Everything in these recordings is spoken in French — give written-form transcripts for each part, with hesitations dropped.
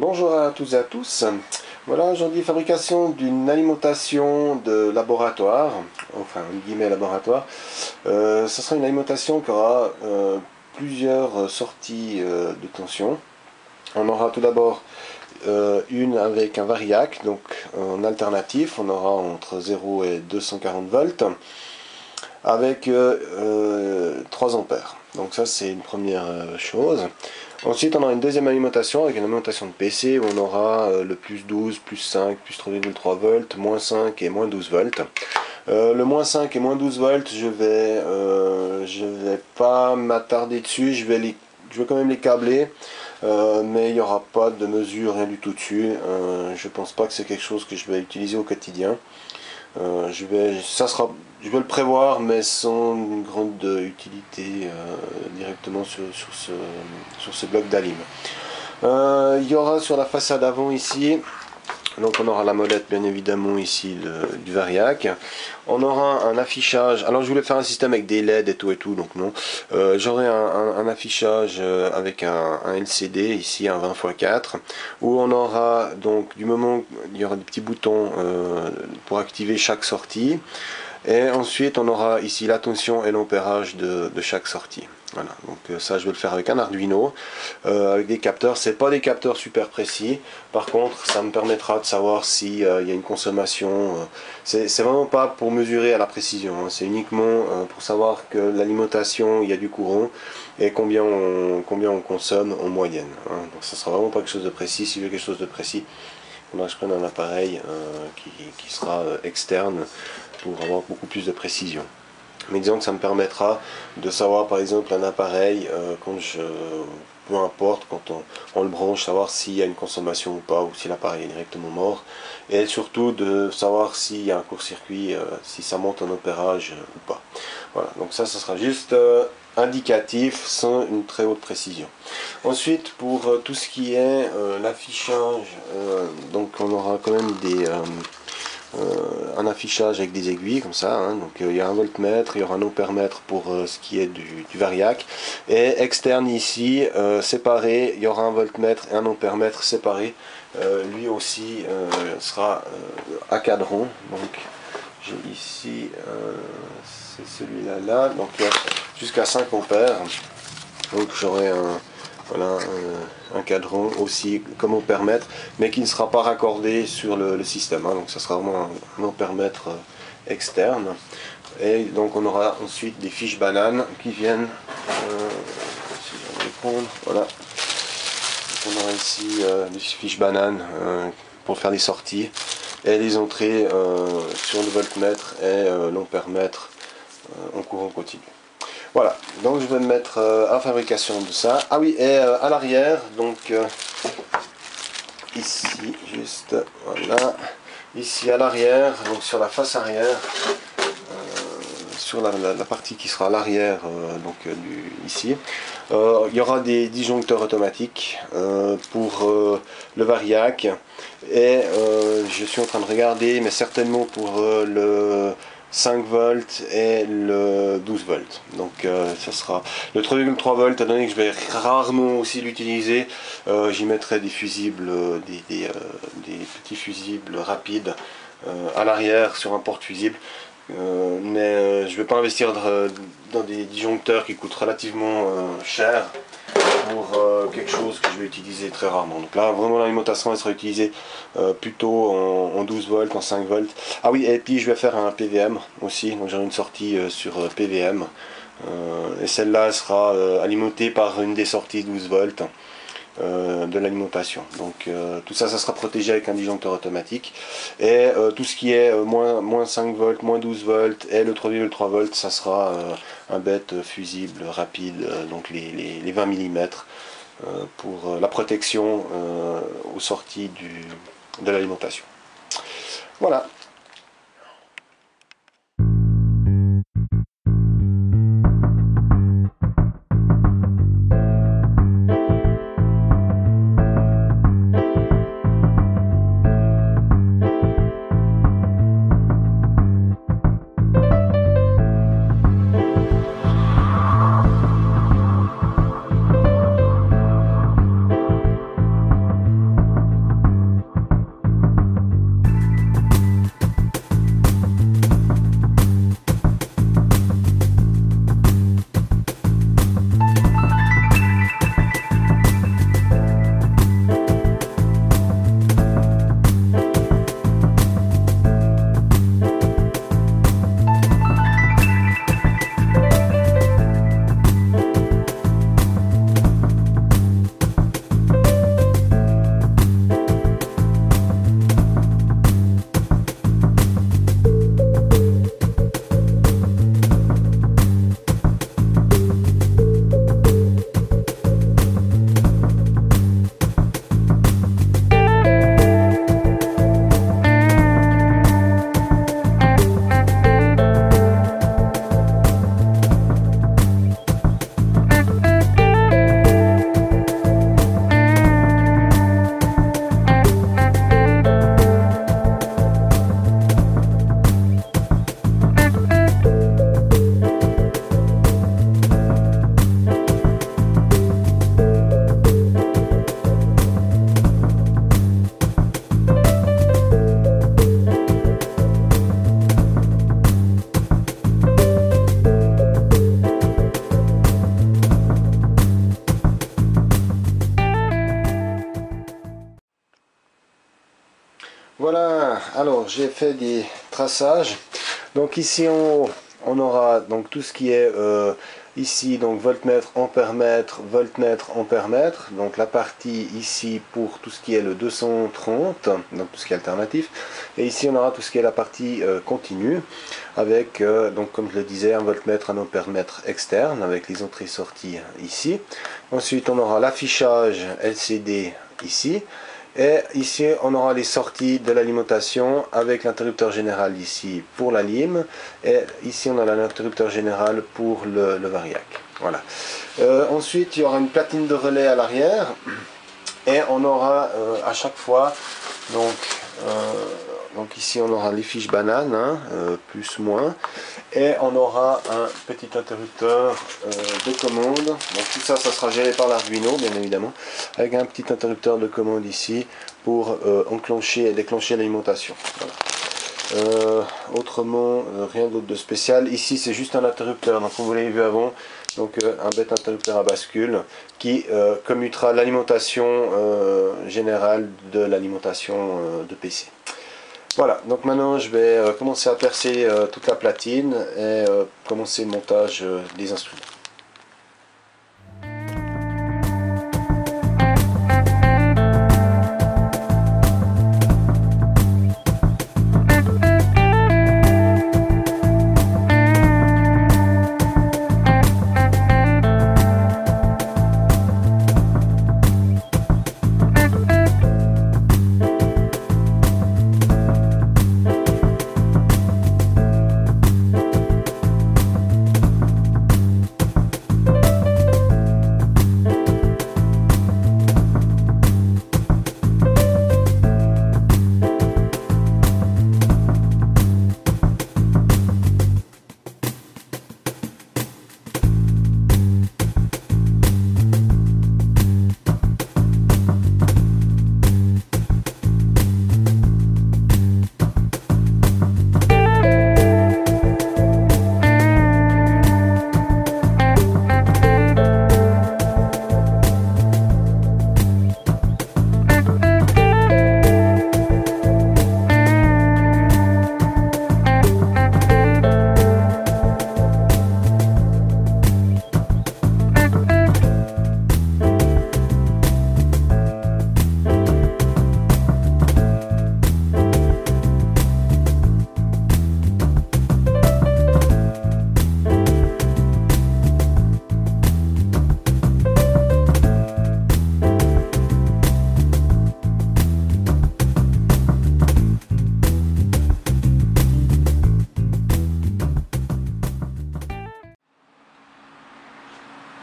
Bonjour à toutes et à tous. Voilà aujourd'hui fabrication d'une alimentation de laboratoire, enfin en guillemets laboratoire. Ce sera une alimentation qui aura plusieurs sorties de tension. On aura tout d'abord une avec un variac, donc en alternatif, on aura entre 0 et 240 volts avec 3 ampères. Donc ça c'est une première chose. Ensuite on aura une deuxième alimentation avec une alimentation de PC où on aura le plus 12, plus 5, plus 3,3 volts, moins 5 et moins 12 volts. Le moins 5 et moins 12 volts, je vais pas m'attarder dessus, je vais quand même les câbler, mais il n'y aura pas de mesure, rien du tout dessus. Je pense pas que c'est quelque chose que je vais utiliser au quotidien. Je vais le prévoir, mais sans une grande utilité directement sur ce bloc d'alim. Il y aura sur la façade avant ici, donc on aura la molette bien évidemment ici du variac. On aura un affichage, alors je voulais faire un système avec des LED et tout, donc non. J'aurai un affichage avec un LCD ici, un 20x4, où on aura donc du moment, il y aura des petits boutons pour activer chaque sortie. Et ensuite on aura ici la tension et l'ampérage de chaque sortie. Voilà, donc ça je vais le faire avec un Arduino, avec des capteurs. C'est pas des capteurs super précis, par contre ça me permettra de savoir s'il y a une consommation. C'est vraiment pas pour mesurer à la précision, hein. C'est uniquement pour savoir que l'alimentation, il y a du courant et combien on consomme en moyenne, hein. Donc ça sera vraiment pas quelque chose de précis. Si je veux quelque chose de précis, il faudra que je prenne un appareil qui sera externe pour avoir beaucoup plus de précision. Mais disons que ça me permettra de savoir par exemple un appareil, peu importe, quand on le branche, savoir s'il y a une consommation ou pas, ou si l'appareil est directement mort. Et surtout de savoir s'il y a un court-circuit, si ça monte en ampérage ou pas. Voilà, donc ça sera juste indicatif, sans une très haute précision. Ensuite, pour tout ce qui est l'affichage, donc on aura quand même un affichage avec des aiguilles comme ça, hein. Donc il y a un voltmètre, il y aura un ampèremètre pour ce qui est du variac, et externe ici séparé, il y aura un voltmètre et un ampèremètre séparé, lui aussi sera à cadran. Donc j'ai ici c'est celui-là, donc jusqu'à 5 ampères, donc j'aurai un cadran aussi comme ampèremètre, mais qui ne sera pas raccordé sur le système, hein. Donc ça sera vraiment un ampèremètre externe. Et donc on aura ensuite des fiches bananes qui viennent, si je vais les prendre, voilà. Donc on aura ici des fiches bananes pour faire les sorties et les entrées sur le voltmètre et l'ampèremètre en courant continu. Voilà, donc je vais me mettre à la fabrication de ça. Ah oui, et à l'arrière, donc ici, juste, voilà, ici à l'arrière, donc sur la face arrière, sur la partie qui sera à l'arrière, ici, il y aura des disjoncteurs automatiques pour le variac, et je suis en train de regarder, mais certainement pour le 5 volts et le 12 volts. Donc ça sera le 3,3 volts, étant donné que je vais rarement aussi l'utiliser, j'y mettrai des fusibles, des petits fusibles rapides à l'arrière sur un porte-fusible. Mais je ne vais pas investir dans des disjoncteurs qui coûtent relativement cher pour quelque chose que je vais utiliser très rarement. Donc là vraiment l'alimentation elle sera utilisée plutôt en 12 volts, en 5 volts. Ah oui, et puis je vais faire un PVM aussi, donc j'aurai une sortie sur PVM, et celle-là sera alimentée par une des sorties 12 volts de l'alimentation. Donc tout ça, ça sera protégé avec un disjoncteur automatique, et tout ce qui est moins 5 volts, moins 12 volts et le 3,3 volts, ça sera un bête fusible rapide, donc les 20 mm pour la protection aux sorties de l'alimentation. Voilà. Voilà, alors j'ai fait des traçages. Donc ici en haut, on aura donc tout ce qui est ici, donc voltmètre, ampèremètre, voltmètre, ampèremètre. Donc la partie ici pour tout ce qui est le 230, donc tout ce qui est alternatif. Et ici on aura tout ce qui est la partie continue, avec, donc comme je le disais, un voltmètre, un ampèremètre externe, avec les entrées-sorties ici. Ensuite on aura l'affichage LCD ici. Et ici on aura les sorties de l'alimentation avec l'interrupteur général ici pour la lime, et ici on a l'interrupteur général pour le variac. Voilà. Ensuite il y aura une platine de relais à l'arrière, et on aura à chaque fois donc ici on aura les fiches bananes, hein, plus moins, et on aura un petit interrupteur de commande. Donc tout ça, ça sera géré par l'Arduino bien évidemment, avec un petit interrupteur de commande ici pour enclencher et déclencher l'alimentation. Voilà. Autrement, rien d'autre de spécial. Ici c'est juste un interrupteur, donc comme vous l'avez vu avant, donc un bête interrupteur à bascule qui commutera l'alimentation générale de l'alimentation de PC. Voilà, donc maintenant je vais commencer à percer toute la platine et commencer le montage des instruments.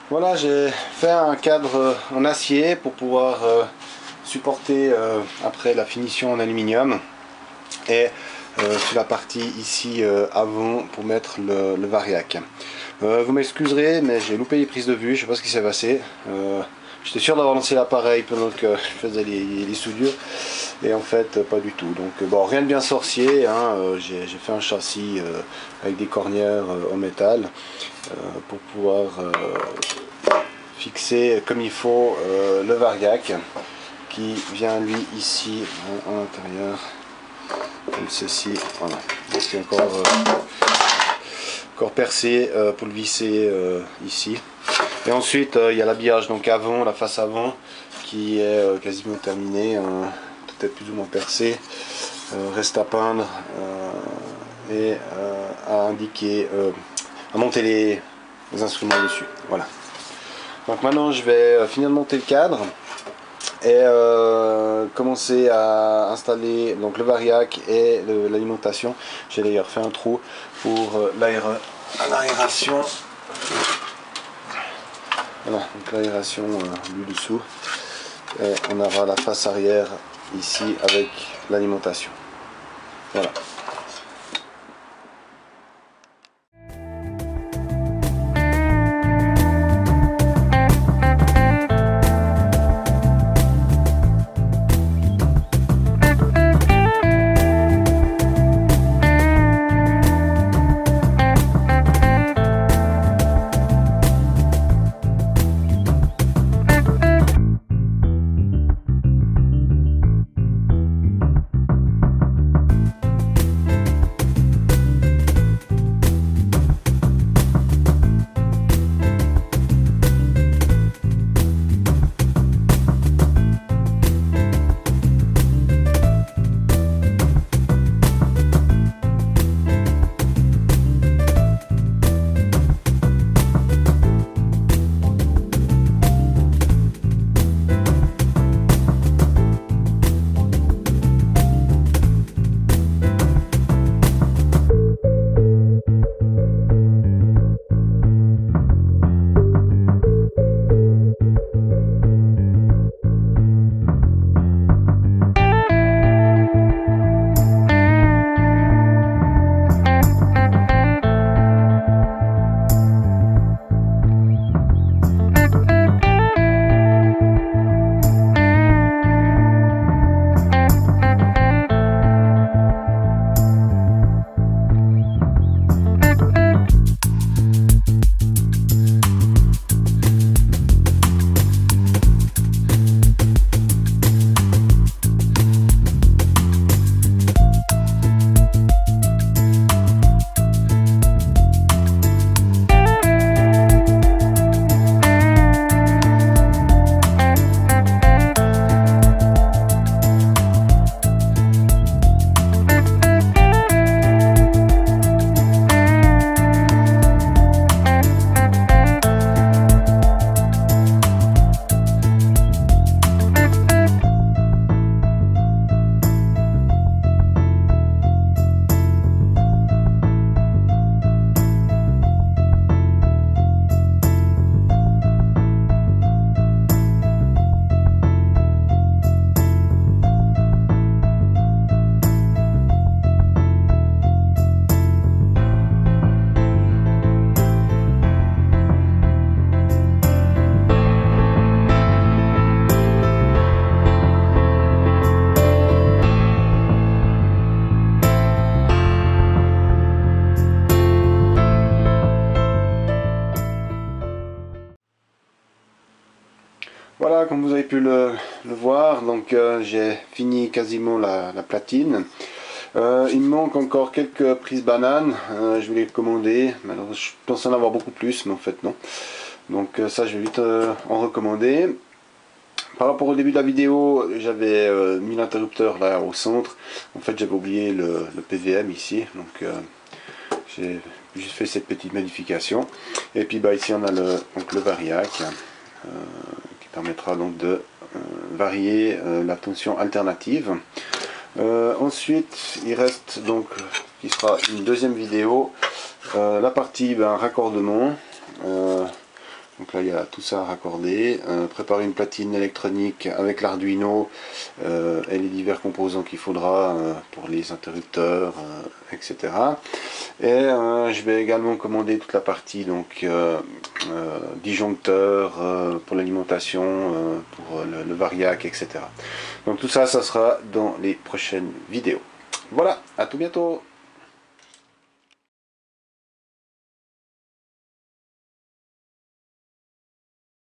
Voilà, j'ai fait un cadre en acier pour pouvoir supporter après la finition en aluminium, et sur la partie ici avant pour mettre le variac. Vous m'excuserez, mais j'ai loupé les prises de vue, je sais pas ce qui s'est passé. J'étais sûr d'avoir lancé l'appareil pendant que je faisais les soudures, et en fait pas du tout. Donc bon, rien de bien sorcier, hein. J'ai fait un châssis avec des cornières en métal pour pouvoir fixer comme il faut le variac, qui vient lui ici à l'intérieur comme ceci. Voilà, donc il est encore percé pour le visser ici. Et ensuite il y a l'habillage donc avant, la face avant, qui est quasiment terminée, hein, tout est plus ou moins percé, reste à peindre et à indiquer, à monter les instruments dessus. Voilà. Donc maintenant je vais finir de monter le cadre et commencer à installer donc le variac et l'alimentation. J'ai d'ailleurs fait un trou pour l'aération. Voilà, donc l'aération du dessous. Et on aura la face arrière ici avec l'alimentation. Voilà. comme vous avez pu le voir, donc j'ai fini quasiment la platine. Il me manque encore quelques prises bananes, je vais les commander. Alors, je pensais en avoir beaucoup plus, mais en fait non. Donc ça, je vais vite en recommander. Par rapport au début de la vidéo, j'avais mis l'interrupteur là au centre. En fait, j'avais oublié le PVM ici, donc j'ai juste fait cette petite modification. Et puis bah, ici, on a le variac qui permettra donc de varier la tension alternative. Ensuite, il reste donc, qui sera une deuxième vidéo, la partie raccordement. Donc là il y a tout ça à raccorder, préparer une platine électronique avec l'Arduino et les divers composants qu'il faudra pour les interrupteurs, etc. Et je vais également commander toute la partie donc disjoncteur pour l'alimentation, pour le variac, etc. Donc tout ça, ça sera dans les prochaines vidéos. Voilà, à tout bientôt.